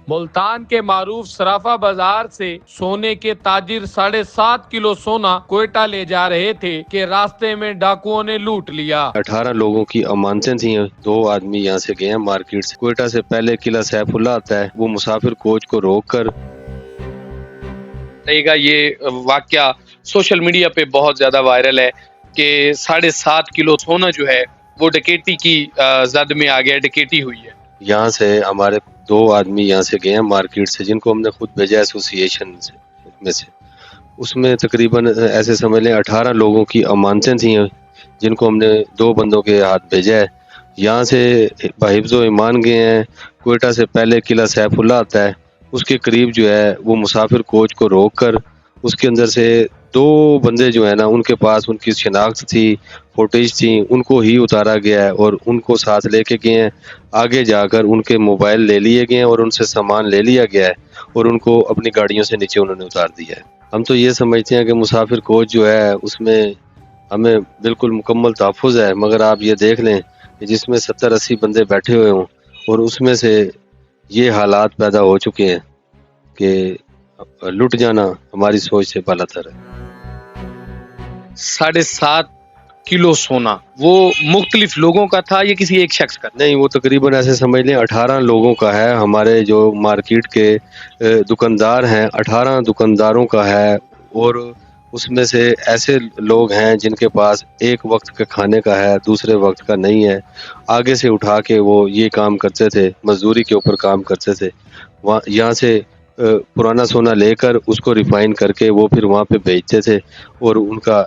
मुल्तान के मारूफ सराफा बाजार से सोने के ताजिर 7.5 किलो सोना कोयटा ले जा रहे थे कि रास्ते में डाकुओं ने लूट लिया। 18 लोगों की अमानतें थी। 2 आदमी यहाँ से गए हैं मार्केट से। कोयटा से पहले किला सैफुल्ला आता है, वो मुसाफिर कोच को रोककर ये वाकया सोशल मीडिया पे बहुत ज्यादा वायरल है कि 7.5 किलो सोना जो है वो डकैती की जद में आ गया, डकैती हुई है। यहाँ से हमारे 2 आदमी यहाँ से गए हैं मार्केट से, जिनको हमने खुद भेजा एसोसिएशन में से। उसमें तकरीबन ऐसे समझ लें 18 लोगों की अमानतें थी, जिनको हमने 2 बंदों के हाथ भेजा है। यहाँ से हिफ्ज़ो ईमान गए हैं। कोयटा से पहले किला सैफुल्ला आता है, उसके करीब जो है वो मुसाफिर कोच को रोककर उसके अंदर से 2 बंदे जो है ना, उनके पास उनकी शिनाख्त थी, फुटेज थी, उनको ही उतारा गया है और उनको साथ लेके गए हैं। आगे जाकर उनके मोबाइल ले लिए गए हैं और उनसे सामान ले लिया गया है और उनको अपनी गाड़ियों से नीचे उन्होंने उतार दिया है। हम तो ये समझते हैं कि मुसाफिर कोच जो है उसमें हमें बिल्कुल मुकम्मल तहफ़्फ़ुज़ है, मगर आप ये देख लें कि जिसमें 70-80 बंदे बैठे हुए हों और उसमें से ये हालात पैदा हो चुके हैं कि लुट जाना हमारी सोच से बालातर है। 7.5 किलो सोना वो मुख्तलिफ लोगों का था या किसी एक शख्स का? नहीं, वो तकरीबन ऐसे समझ लें 18 लोगों का है। हमारे जो मार्केट के दुकानदार हैं, 18 दुकानदारों का है और उसमें से ऐसे लोग हैं जिनके पास एक वक्त के खाने का है, दूसरे वक्त का नहीं है। आगे से उठा के वो ये काम करते थे, मजदूरी के ऊपर काम करते थे। वहाँ यहाँ से पुराना सोना लेकर उसको रिफाइन करके वो फिर वहाँ पे बेचते थे और उनका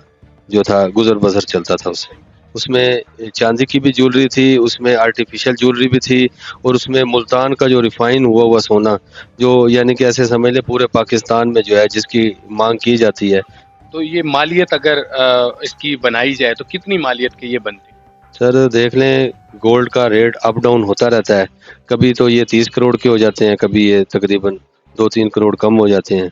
जो था गुजर बसर चलता था उससे। उसमें चांदी की भी ज्वेलरी थी, उसमें आर्टिफिशियल ज्वेलरी भी थी और उसमें मुल्तान का जो रिफाइन हुआ सोना, जो यानी कि ऐसे समझ ले पूरे पाकिस्तान में जो है जिसकी मांग की जाती है। तो ये मालियत अगर इसकी बनाई जाए तो कितनी मालियत की ये बनती? सर देख लें, गोल्ड का रेट अप डाउन होता रहता है। कभी तो ये 30 करोड़ के हो जाते हैं, कभी ये तकरीबन 2-3 करोड़ कम हो जाते हैं।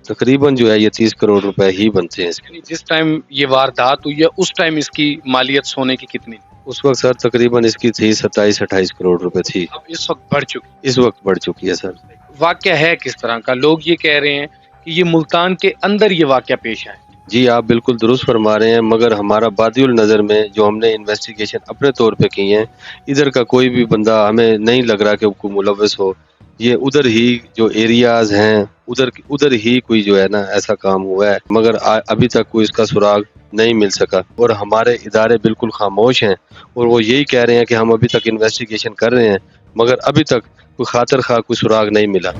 तकरीबन जो है ये 30 करोड़ रुपए ही बनते हैं इसके। जिस टाइम ये वारदात हुई है उस टाइम इसकी मालियत सोने की कितनी? उस वक्त सर तकरीबन इसकी थी 27-28 करोड़ रुपए थी। अब इस वक्त बढ़ चुकी? इस वक्त बढ़ चुकी है सर। वाकया है किस तरह का? लोग ये कह रहे हैं कि ये मुल्तान के अंदर ये वाकया पेश है। जी आप बिल्कुल दुरुस्त फरमा रहे हैं, मगर हमारा बादियुल नज़र में जो हमने इन्वेस्टिगेशन अपने तौर पे की है, इधर का कोई भी बंदा हमें नहीं लग रहा कि वो मुलव्वस हो। ये उधर ही जो एरियाज हैं उधर ही कोई जो है ना ऐसा काम हुआ है, मगर अभी तक कोई इसका सुराग नहीं मिल सका और हमारे इदारे बिल्कुल खामोश हैं और वो यही कह रहे हैं कि हम अभी तक इन्वेस्टिगेशन कर रहे हैं, मगर अभी तक कोई खातिर खा कोई सुराग नहीं मिला।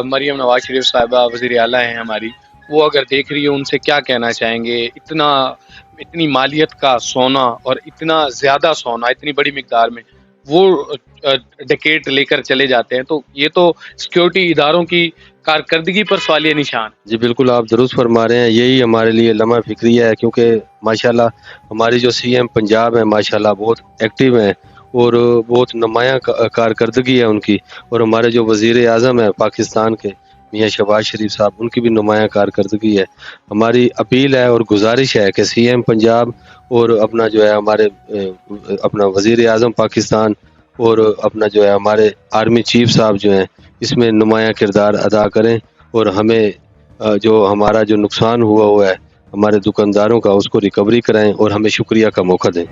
मरियम नवाज शरीफ साहिबा वज़ीर आला हैं हमारी, वो अगर देख रही है उनसे क्या कहना चाहेंगे? इतनी मालियत का सोना और इतना ज़्यादा सोना इतनी बड़ी मिकदार में वो डकैत लेकर चले जाते हैं, तो ये तो सिक्योरिटी इदारों की कारकर्दगी पर सवालिया निशान। जी बिल्कुल आप दुरुस्त फरमा रहे हैं, यही हमारे लिए लम्हा फिक्रिया है, क्योंकि माशाल्लाह हमारी जो CM पंजाब है माशाल्लाह बहुत एक्टिव हैं और बहुत नुमायाँ कारकर्दगी है उनकी, और हमारे जो वज़ीर आज़म है पाकिस्तान के मियाँ शहबाज शरीफ साहब, उनकी भी नुमायाँ कारकर्दगी है। हमारी अपील है और गुजारिश है कि CM पंजाब और अपना जो है हमारे अपना वज़ीर आज़म पाकिस्तान और अपना जो है हमारे आर्मी चीफ साहब जो हैं इसमें नुमायाँ किरदार अदा करें और हमें जो हमारा जो नुकसान हुआ है हमारे दुकानदारों का, उसको रिकवरी कराएं और हमें शुक्रिया का मौका दें।